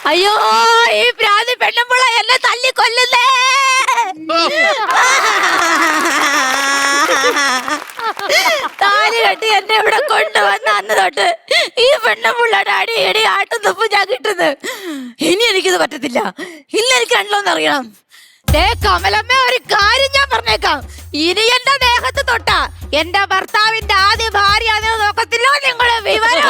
അയ്യോ ഈ പ്രാന്തി പെണ്ണുമ്പുള്ള എന്നെ തല്ലിക്കൊല്ലുന്നേ. താലി കെട്ടി എന്നെ ഇവിടെ കൊണ്ടുവന്ന അന്ന് തൊട്ട് ഈ പെണ്ണുമ്പുള്ളയുടെ അടി ഇടി ആട്ടും തുപ്പും ഞാൻ കിട്ടുന്നത്. ഇനി എനിക്കിത് പറ്റത്തില്ല. ഇന്ന് എനിക്ക് കണ്ടോന്ന് അറിയണം. കമലമ്മ, ഒരു കാര്യം ഞാൻ പറഞ്ഞേക്കാം. ഇനി എന്റെ ദേഹത്ത് തൊട്ട എന്റെ ഭർത്താവിന്റെ ആദ്യ ഭാര്യ അത് നോക്കത്തില്ലോ നിങ്ങള് വിവരം.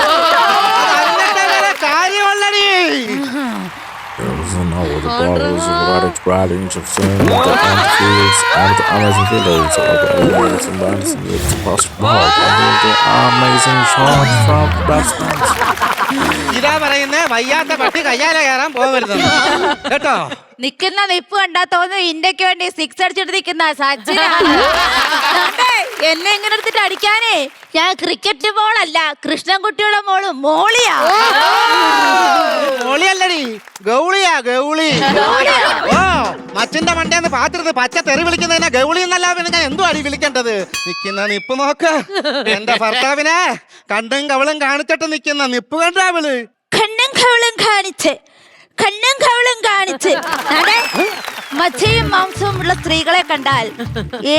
The bottles of erotic writings of sin, the antiques, and the amazing videos of the aliens and bands and it's possible. The amazing short from Batsman's. ഇതാ പറയുന്നേ, വയ്യാത്ത പട്ടി കയ്യാലെ കയറാൻ പോകരുത് കേട്ടോ. നിക്കുന്ന നിപ്പ് കണ്ടാ തോന്നുന്നു ഇന്ത്യക്ക് വേണ്ടി 6 അടിച്ചിട്ട് നിക്കുന്ന സച്ചിൻ. എന്നെ ഇങ്ങനെ എടുത്തിട്ട് അടിക്കാനേ ഞാൻ ക്രിക്കറ്റ് ബോളല്ല, കൃഷ്ണൻകുട്ടിയുടെ മോള് മോളിയാ. മോളിയല്ലടി, ഗൗളിയാ ഗൗളി. ഓ, മച്ചിന്റെ മണ്ടേന്ന് പാത്തിരുന്ന് പച്ച തെറി വിളിക്കുന്നതിനെ ഗൗളി എന്നല്ല പിന്നെ ഞാൻ എന്തോ അടി വിളിക്കേണ്ടത്. നിക്കുന്ന നിപ്പ് നോക്ക്, എന്റെ ഭർത്താവിനെ കണ്ണും കവളും കാണിച്ചിട്ട് നിക്കുന്ന നിപ്പ് കണ്ടാവള്. കണ്ണും കവളും കാണിച്ച് മച്ചയും മാംസവും ഉള്ള സ്ത്രീകളെ കണ്ടാൽ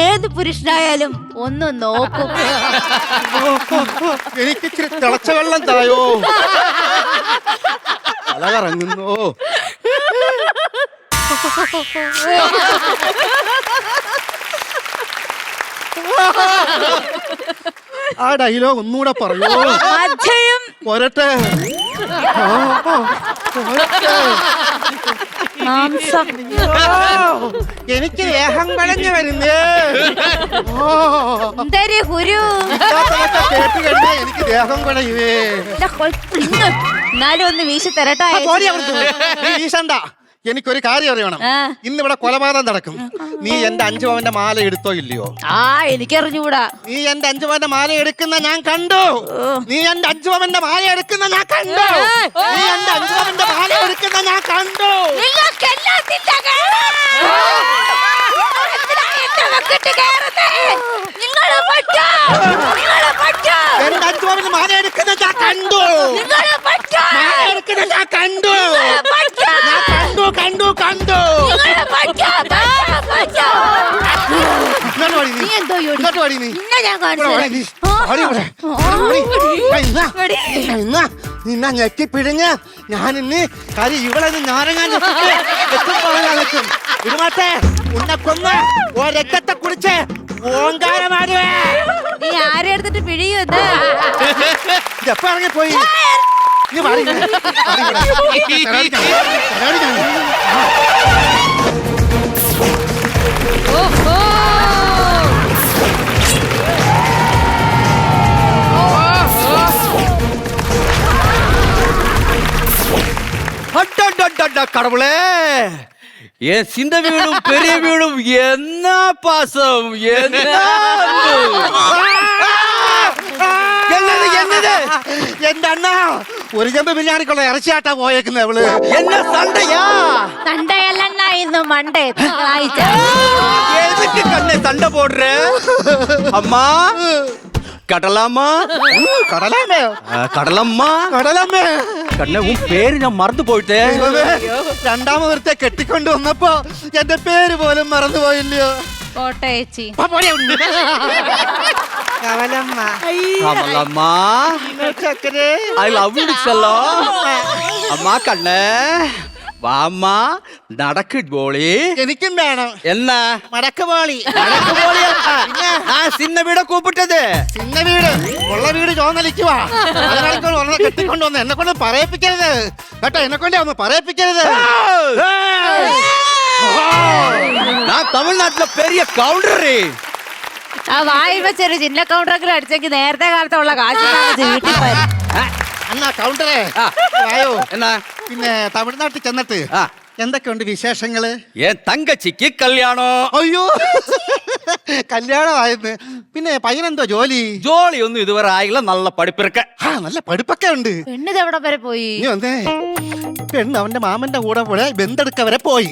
ഏത് പുരുഷനായാലും ഒന്ന് നോക്കും. എനിക്ക് ഇച്ചിരി തിളച്ച വെള്ളം തായോ. അലകറങ്ങുന്നു. ആ ഡയലോഗ് ഒന്നുകൂടെ പറയോ. മച്ചയും പോരട്ടെ. മാംസം എനിക്ക് ദേഹം കളഞ്ഞു വരുന്നേ. എന്തര് ഗുരു, കേട്ട് കഴിഞ്ഞാൽ എനിക്ക് ദേഹം കളയുവേ. എന്നാലും ഒന്ന് വീശി തരട്ടെ. വീശണ്ട, എനിക്കൊരു കാര്യം അറിയണം. ഇന്നിവിടെ കൊലപാതകം നടക്കും. നീ എന്റെ 5 പവന്റെ മാല എടുത്തോ ഇല്ലയോ? എനിക്കറിഞ്ഞൂടാ. നീ എന്റെ 5 പവന്റെ മാല എടുക്കുന്ന ഞാൻ കണ്ടു. നീ എന്റെ 5 പവന്റെ മാല എടുക്കുന്ന ഞാൻ കണ്ടു. നീ എന്റെ 5 പവന്റെ മാല എടുക്കുന്ന ഞാൻ കണ്ടു. എന്റെ 5 പവന്റെ മാല എടുക്കുന്ന ഞാൻ കണ്ടു. മാല എടുക്കുന്ന ഞാൻ കണ്ടു. കണ്ടു. നിന്ന ഞെക്കി പിഴിഞ്ഞ് ഞാൻ ഇന്ന് കാര്യം ഇവിടെ ഞാറങ്ങാൻ നിൽക്കും. ഇരുമാട്ടെ ഉന്നെ കൊന്ന് ഒരക്കത്തെ കുറിച്ച് ഓങ്കാരമാടുവേ. നീ ആരെ എടുത്തിട്ട് പിഴിയുന്നത്? എപ്പ ഇറങ്ങിപ്പോയി? നീ പാടി கடவுளே, என் சின்ன வீடும் பெரிய வீடும் என்ன பாசம், என்ன என்னது എന്റെ അണ്ണ ഒരു ചെമ്പ് ബിരിയാണിക്കുള്ള ഇറച്ചിയാട്ടാ പോയേക്കുന്നത് അവള്. என்ன சண்டையா? சண்டையெல்லாம் இന്ന് மண்டே எதுக்கு கண்ணே சண்டை போடுற? அம்மா கடலாமா, കടലാമേ கடலம்மா, കടലാമേ. കണ്ണേ ഉൻ പേര് ഞാൻ മറന്നു പോയിട്ടേ. രണ്ടാമതൊരുത്തെ കെട്ടിക്കൊണ്ട് വന്നപ്പോ എന്റെ പേര് പോലും മറന്നുപോയില്ലയോ. കോട്ടയേച്ചി കവലമ്മ. கமலம்மா, ചക്കരേ. I love you செல்லம். அம்மா கண்ணே வாம்மா, நடக்கு போலி. എനിക്കും വേണം. என்ன മടക്ക് പോളി. நடக்கு போலி? நான் சின்ன வீட கூப்பிട്ടது. ചിന്ന വീട് ഉള്ള വീട് ചോന്നലിക്കുവാ. അതിനാണ് കെട്ടിക്കൊണ്ട് വന്ന് എന്നെ കൊണ്ട് പറയിപ്പിക്കരുത് കേട്ടോ. എന്നെ കൊണ്ട് ഒന്ന് പറയിപ്പിക്കരുത്. நான் தமிழ்நாட்டுல பெரிய கவுண்டர். ആ വായി വെച്ചൊരു ചിന്ന കൗണ്ടറെങ്കിലും അടിച്ചെങ്കിൽ നേരത്തെ കാലത്തുള്ള കാശ് വീട്ടിൽ പോയി. അന്നാ കൗണ്ടറേ വായോ. என்ன പിന്നെ തമിഴ്നാട്ടിൽ ചെന്നിട്ട് എന്തൊക്കെയുണ്ട് വിശേഷങ്ങള്? என் தங்கச்சிக்கு கல்யாணம். അയ്യോ കല്യാണമായിരുന്നു. പിന്നെ പയ്യനെന്തോ ജോലി? ஜோலி ஒன்னும் இதுவரை ஆகல. நல்ல படிப்பு இருக்க. നല്ല പഠിപ്പൊക്കെ ഉണ്ട്. പെണ്ണിത് എവിടെ വരെ പോയി? നീ വന്നേ. പെണ്ണ് അവന്റെ മാമന്റെ കൂടെ കൂടെ ബന്ധെടുക്ക വരെ പോയി.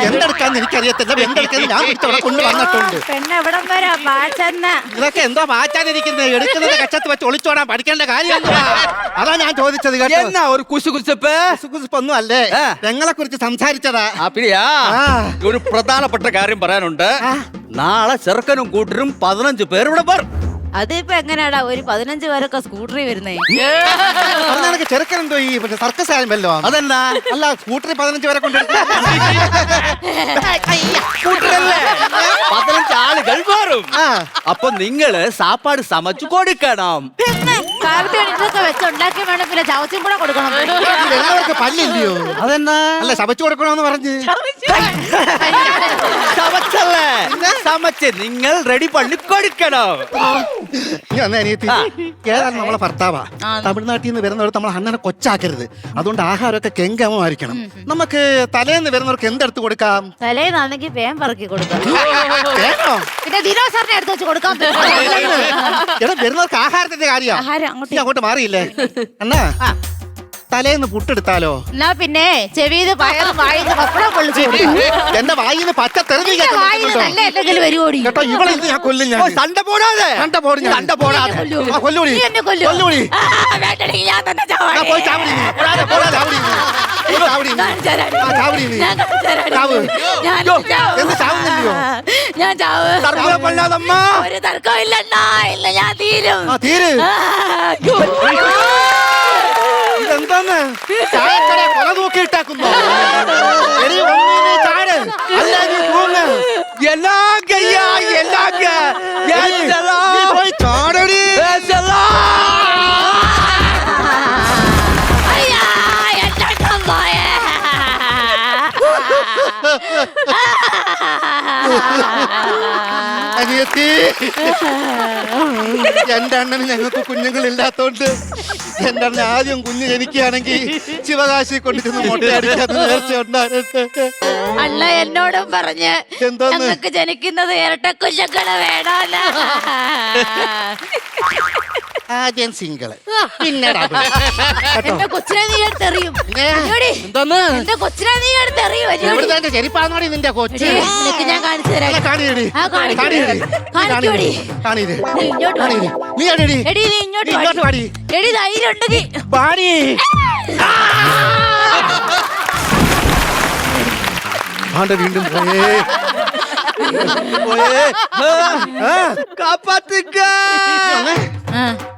എന്തെടുക്കാന്ന് എനിക്കറിയത്തില്ല. ബന്ധെടുക്കാൻ ഞാൻ ഇവിടെ കൊണ്ടുവന്നിട്ടുണ്ട്. പെണ്ണ് എവിടം വരെ പാച്ചെന്ന? ഇതൊക്കെ എന്തോ മാറ്റാനിരിക്കുന്നത്. എടുക്കുന്നത് കച്ചത്ത് വെച്ച് ഒളിച്ചോടാൻ പഠിക്കേണ്ട കാര്യം. അതാ ഞാൻ ചോദിച്ചത് കേട്ടോ. എന്നാ ഒരു കുശുകുശപ്പ് ഒന്നും അല്ലേ, ആ. ഞങ്ങളെ കുറിച്ച് സംസാരിച്ചതാ. അപ്പിടിയാ ആ. ഒരു പ്രധാനപ്പെട്ട കാര്യം പറയാനുണ്ട്. നാളെ ചെറുക്കനും കൂട്ടരും 15 പേർ ഇവിടെ പറ. അതിപ്പോ എങ്ങനെയാടാ ഒരു 15 പേരൊക്കെ സ്കൂട്ടറിൽ വരുന്നേ? പറഞ്ഞാണെങ്കിൽ ചെറുക്കനെന്തോ ഈ സർക്കസ് ആയുമ്പല്ലോ. അതെന്നാ അല്ല, സ്കൂട്ടറിൽ 15 പേരെ കൊണ്ട് കൂട്ടരല്ലേ 15 ആളുകൾ മാറും. അപ്പൊ നിങ്ങള് സാപ്പാട് സമച്ചു കൊടുക്കണം. കാലത്ത് എണീറ്റൊക്കെ വെച്ച് ഉണ്ടാക്കി വേണം, പിന്നെ ചവച്ചും കൂടെ കൊടുക്കണം. എല്ലാവർക്കും പല്ലില്ലയോ? അതെന്നാ അല്ല, ശബച്ചു കൊടുക്കണമെന്ന് പറഞ്ഞ്. സമച്ചല്ലേ സമച്ച് നിങ്ങൾ റെഡി പള്ളി കൊടുക്കണം. ഏതാണ് നമ്മളെ ഭർത്താവാ? തമിഴ്നാട്ടിൽ നിന്ന് വരുന്നവർക്ക് നമ്മൾ അണ്ണനെ കൊച്ചാക്കരുത്. അതുകൊണ്ട് ആഹാരമൊക്കെ കെങ്കമമായിരിക്കണം. നമുക്ക് തലേന്ന് വരുന്നവർക്ക് എന്തെടുത്ത് കൊടുക്കാം? തലേന്നാണെങ്കിൽ വേം പറക്കി കൊടുക്കാം. വേണോ? പിന്നെ ദിനോസറിനെ എടുത്ത് വെച്ച് കൊടുക്കാൻ എടാ, വരുന്നവർക്ക് ആഹാരത്തിന്റെ കാര്യ. ആഹാരം അങ്ങോട്ട് മാറിയില്ലേ അണ്ണാ? തലേന്ന് പുട്ടെടുത്താലോ? എന്നാ പിന്നെ ചെവിയത് പയറും വായിന്ന് പപ്പടം പൊള്ളിച്ചു കൊടുക്കാം. എന്റെ വായിന്ന് പച്ച തെറിഞ്ഞു വായിന്ന് നല്ല എന്തെങ്കിലും വരുവോടി കേട്ടോ. ഇവിടെ ഇന്ന് ഞാൻ കൊല്ലും. ഞാൻ സണ്ട പോടാതെ കണ്ട പോടും. ഞാൻ സണ്ട പോടാതെ കൊല്ലൂടി, നീ എന്നെ കൊല്ലുവോ? കൊല്ലൂടി. ഞാൻ തന്നെ ചാവാടി. പോയി ചാവടി നീ. പോടാ, ചാവടി നീ. ചാവടി നീ. ചാവടി നീ. ചാവ്. എന്ത് ചാവുന്നില്ലയോ? ഞാൻ ചാവ്. തർക്കം കൊല്ലാതമ്മ. ഒരു തർക്കം ഇല്ലണ്ണാ. ഇല്ല, ഞാൻ തീരും. തീര്. അയ്യോ. ഇതെന്താന്ന്? ചായക്കട കൊല തൂക്കിയിട്ടാക്കുന്നു. ചാട് അല്ല, നീ തൂങ്ങ്. എല്ലാം കയ്യാ എല്ലാം നീ പോയി ചാടടി. അയ്യാ, എന്റെ അണ്ണൻ പോയേ. അനിയത്തി, എന്റെ അണ്ണന് ഞങ്ങൾക്ക് കുഞ്ഞുങ്ങളില്ലാത്തോണ്ട് എന്റെ അണ്ണൻ ആദ്യം കുഞ്ഞ് ജനിക്കുകയാണെങ്കിൽ ശിവകാശി കൊണ്ടിരുന്ന് മുട്ടയടിക്കാന്ന് നേർച്ച ഉണ്ടായിരുന്നു. അണ്ണ എന്നോടും പറഞ്ഞ് എന്തോന്ന്? ഞങ്ങൾക്ക് ജനിക്കുന്നത് ഇരട്ട കുഞ്ഞുങ്ങള് വേണമല്ല. ആദ്യം സിംഗിള്, പിന്നെ ഡബിൾ. എന്റെ കൊച്ചിനെ നീ എടുത്തെറിയും. എന്തോന്ന്? എന്റെ കൊച്ചിനെ നീ എടുത്തെറിയും. എവിടുത്തെ ചെരിപ്പാന്നോടി നിന്റെ കൊച്ച്? നിനക്ക് ഞാൻ കാണിച്ചു തരാം. കാണിയടി. ആ, കാണിക്ക്. കാണിയടി. കാണിക്കുവടി. കാണിയത്. നീ ഇങ്ങോട്ട് വാ. കാണിയത്. നീ അടി. എടി നീ ഇങ്ങോട്ട് വാ. ഇങ്ങോട്ട് പാടി. എടി ധൈര്യം ഉണ്ടെങ്കിൽ പാടി. ആണ്ട് വീണ്ടും പോയേ. പോയേ. കാപ്പാത്തുക.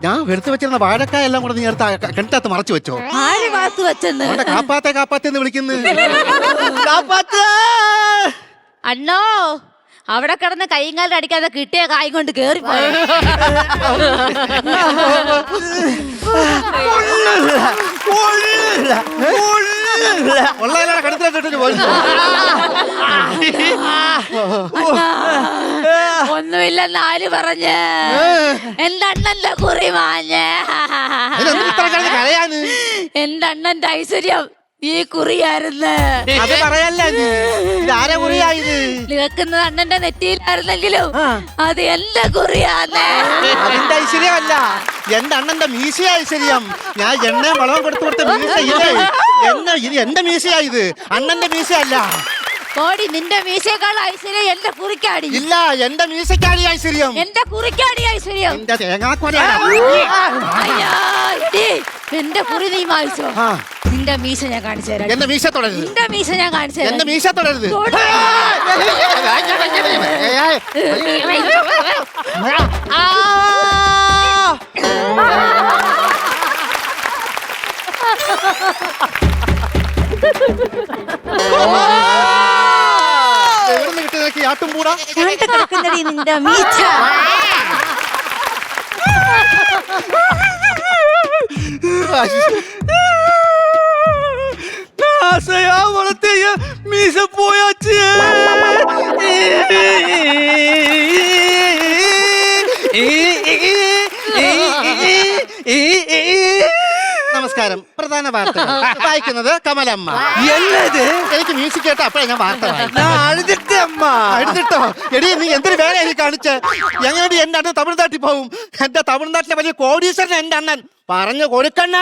ഞാൻ എടുത്തു വെച്ചിരുന്ന വാഴക്കായ എല്ലാം കൂടെ നീ എടുത്ത് കിണറ്റകത്ത് മറച്ചു വെച്ചോ? ആര് വാത്തു വെച്ചെന്ന്? അവിടെ കാപ്പാത്തെ വിളിക്കുന്നു. കാപ്പാത്ത്. അണ്ണോ, അവിടെ കിടന്ന് കൈകാലിൽ അടിക്കാതെ കിട്ടിയ കായ് കൊണ്ട് കേറിപ്പോയി. ഉള്ളതിലാണ് കിണറ്റിലിട്ടിട്ട് പോയി. ഒന്നുമില്ലെന്ന് ആര് പറഞ്ഞ്? എന്റെ അണ്ണന്റെ കുറി മാഞ്ഞ്. കരയാന് എന്റെ അണ്ണന്റെ ഐശ്വര്യം ഈ കുറിയായിരുന്നു. അത് പറയല്ല. ഇതാരെ കുറിയായത്? നിൽക്കുന്നത് അണ്ണന്റെ നെറ്റിയിലായിരുന്നെങ്കിലും അത് എന്റെ കുറിയാന്ന്. അതിന്റെ ഐശ്വര്യമല്ല, എന്റെ അണ്ണന്റെ മീശ ഐശ്വര്യം. ഞാൻ എണ്ണയും വളവും കൊടുത്ത മീശ ഇല്ലേ? ഇത് എന്റെ മീശയായത്, അണ്ണന്റെ മീശ അല്ല. കോടി, നിന്റെ മീശയേക്കാൾ ഐശ്വര്യം എന്റെ കുറിക്കാടി. ഇല്ല, എന്റെ മീശക്കാടി ഐശ്വര്യം. എന്റെ കുറിക്കാടി ഐശ്വര്യം. എന്റെ തേങ്ങാക്കൊലയാണ്. അയ്യോ, ഇടി. എന്റെ കുറി നീ വായിച്ചോ? നിന്റെ മീശ ഞാൻ കാണിച്ചു തരാം. എന്റെ മീശ തുടരുത്. നിന്റെ മീശ ഞാൻ കാണിച്ചു തരാം. എന്റെ മീശ തുടരുത്. എവിടുന്ന് കിട്ടി നിനക്ക് ഈ ആട്ടും പൂട? കിടക്കുന്നടി നിന്റെ മീശ. ആശയാ വളർത്തിയ മീശ പോയാച്ച്. നമസ്കാരം. പ്രധാന വാർത്തകൾ വായിക്കുന്നത് കമലമ്മ. എന്നത് എനിക്ക് മ്യൂസിക് കേട്ടോ അപ്പഴേ ഞാൻ വാർത്ത വായിക്കും. അഴുതിട്ട് അമ്മ. എടുത്തിട്ടോ? എടി, നീ എന്തൊരു വേല എനിക്ക് കാണിച്ച്. എങ്ങനെ എന്റെ അണ്ണൻ തമിഴ്നാട്ടിൽ പോകും? എന്റെ തമിഴ്നാട്ടിലെ വലിയ കോടീശ്വരൻ എന്റെ അണ്ണൻ. പറഞ്ഞു കൊടുക്കണ്ണ.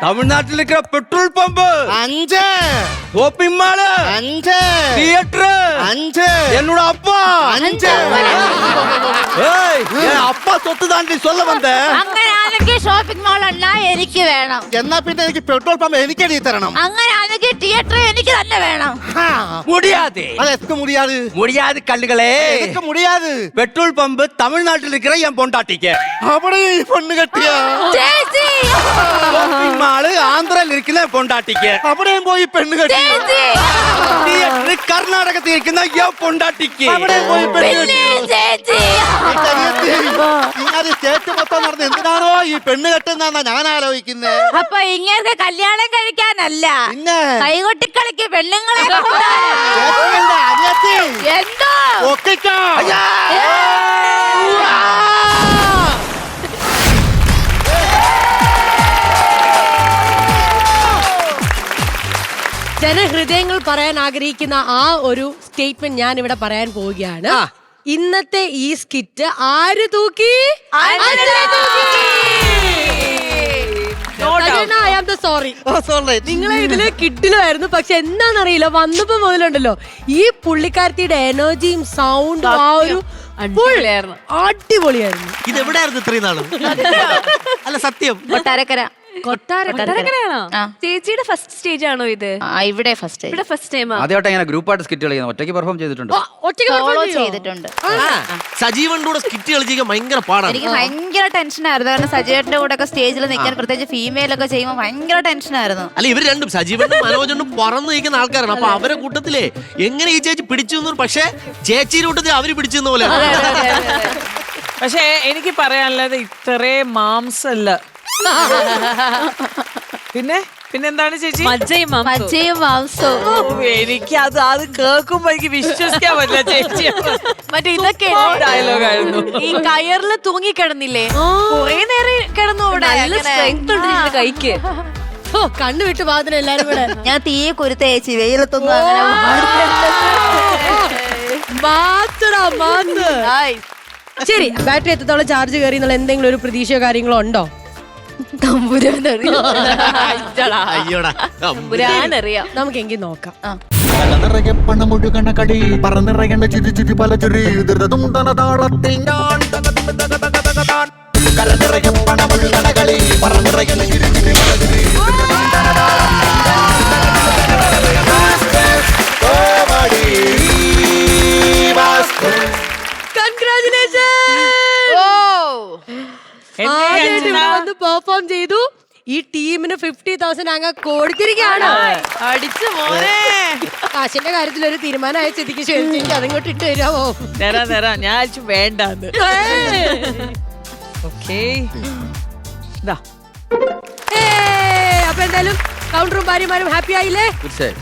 തമിഴ്നാട്ടിലിരിക്കുന്ന petrol pump, 5 shopping mall, 5 theatre, 5 என்னோட அப்பா 5. அப்பா சொத்து தாண்டி சொல்ல வந்த. അങ്ങനെയാണെങ്കിൽ ഷോപ്പിംഗ് മാൾ അല്ല എനിക്ക് വേണം. എന്നാ പിന്നെ എനിക്ക് പെട്രോൾ പമ്പ് എനിക്ക് എഴുതി തരണം. അങ്ങനെയാണെങ്കിൽ തിയേറ്റർ എനിക്ക് തന്നെ വേണം. முடியாது, അത് എത്ര മുടിയാത് முடியாது கல்லுகளே. എനിക്ക് മുടിയാത്. பெட்ரோல் பம்பு தமிழ்நாட்டில் இருக்கிற என் பொண்டாட்டிக்கு, അവിടെ ഈ പെണ്ണ് കെട്ടിയ ചേച്ചി, ஷாப்பிங் மாலு ஆந்திரால இருக்கிற என் பொண்டாட்டிக்கு, അവിടെയും പോയി പെണ്ണ് കെട്ടി. ചേച്ചി, தியேட்டர் கர்நாடகத்தில் இருக்கிற என் பொண்டாட்டிக்கு. അവിടെയും പോയി പെണ്ണ് പിന്നെ കെട്ടി. ചേച്ചി. ഇങ്ങനെ സ്റ്റേറ്റ് മൊത്തം നടന്ന് എന്തിനാണോ ഈ പെണ്ണ് കെട്ടുന്ന ഞാൻ ആലോചിക്കുന്നത്. അപ്പൊ ഇങ്ങനെ കല്യാണം കഴിക്കാനല്ല, പിന്നെ കൈകൊട്ടിക്കളിക്ക് പെണ്ണുങ്ങളെ ചേച്ചിയുടെ അനിയത്തി എന്തോ ഒക്കിക്കോ. ജനഹൃദയങ്ങൾ പറയാൻ ആഗ്രഹിക്കുന്ന ആ ഒരു സ്റ്റേറ്റ്മെന്റ് ഞാൻ ഇവിടെ പറയാൻ പോവുകയാണ്. ഇന്നത്തെ ഈ സ്കിറ്റ് ആര് തൂക്കി? I am sorry. നിങ്ങളെ ഇതില് കിഡിലായിരുന്നു. പക്ഷെ എന്താണെന്നറിയില്ല, വന്നപ്പോ മുതലുണ്ടല്ലോ ഈ പുള്ളിക്കാരത്തിയുടെ എനർജിയും സൗണ്ടും ആ ഒരു അടിപൊളിയായിരുന്നു. ഇത് എവിടെയായിരുന്നു ഇത്രയും നാളും? അല്ല സത്യം. കൊട്ടാരക്കര. കൊട്ടാരക്കരയാണോ? ചേച്ചിയുടെ ഫസ്റ്റ് സ്റ്റേജ് ആണോ ഇത്? ഇവിടെ ഫസ്റ്റ് ഇവിടെ ഫസ്റ്റ് ടൈം ആദ്യമായിട്ട് ഇങ്ങനെ ഗ്രൂപ്പായിട്ട് സ്കിറ്റ് കളിക്കുന്നത്, ഒറ്റയ്ക്ക് പെർഫോം ചെയ്തിട്ടുണ്ട്. ഫോളോ ചെയ്തിട്ടുണ്ട്. സജീവന്റെ കൂടെ സ്കിറ്റ് കളിക്കാൻ ഭയങ്കര പാടാണ്. എനിക്ക് ഭയങ്കര ടെൻഷനായിരുന്നു. കാരണം സജീവന്റെ കൂടെ ഒക്കെ സ്റ്റേജിൽ നിൽക്കാൻ, പ്രത്യേകിച്ച് ഫീമെയിൽ ഒക്കെ ചെയ്യുമ്പോൾ ഭയങ്കര ടെൻഷനായിരുന്നു. അല്ല ഇവർ രണ്ടും സജീവനും മനോജനും പറന്നു നിൽക്കുന്ന ആൾക്കാരാണ്. അപ്പൊ അവരെ കൂട്ടത്തിലേ എങ്ങനെ ഈ ചേച്ചി പിടിച്ചു, പക്ഷെ ചേച്ചിയുടെ കൂട്ടത്തിൽ അവര് പിടിച്ചെന്ന പോലെ. പക്ഷെ എനിക്ക് പറയാനുള്ളത് ഇത്രയും മാംസല്ല. പിന്നെന്താണ് ചേച്ചി? മജ്ജയും മാംസവും. എനിക്ക് അത് കേൾക്കുമ്പോ എനിക്ക് വിശ്വസിക്കാൻ പറ്റില്ല ചേച്ചി. മറ്റേ ഇതൊക്കെ ഡയലോഗ് ആയിരുന്നു. ഈ കയറില് തൂങ്ങി കിടന്നില്ലേ, കൊറേ നേരം കിടന്നു അവിടെ. സ്ട്രെങ്ത് ഉണ്ട് നിന്റെ കൈക്ക്. ഓ, കണ്ണു വിട്ട് പാതിന് എല്ലാരും കൂടെ. ഞാൻ തീയെ കുരുത്ത ചേച്ചി, വെയിലത്തൊന്നും അങ്ങനെ ശരി, ബാറ്ററി എത്രത്തോളം ചാർജ് കയറി എന്നുള്ള എന്തെങ്കിലും ഒരു പ്രതീക്ഷയോ കാര്യങ്ങളോ ഉണ്ടോ? പുരാനറിയാം. നമുക്കെങ്കിൽ നോക്കാം. നിറയെ പണമൊഴുകണ കളി പറന്നിറയേണ്ട ചിരി ചിരി പല ചിരി ധൃതതും തനതാളത്തിൽ ഞാൻ കരനിറയെ പണമൊഴുകണ കളി പറന്നിറയേണ്ട ചിരി ചിരി പല ചിരി പെർഫോം ചെയ്തു. ഈ ടീമിന് 50,000 അങ്ങ് കൊടുത്തിരിക്കുകയാണ്. അടിച്ചു മോനെ. കാശിന്റെ കാര്യത്തിൽ ഒരു തീരുമാനമായ സ്ഥിതിക്ക് ശരിക്കും അതിങ്ങോട്ട് ഇട്ട് തരാമോ? തരാം. ഞാൻ വേണ്ടാന്ന്. ഓക്കേ, അപ്പൊ എന്തായാലും കൗണ്ടറും ഭാര്യമാരും ഹാപ്പി ആയില്ലേ? തീർച്ചയായും.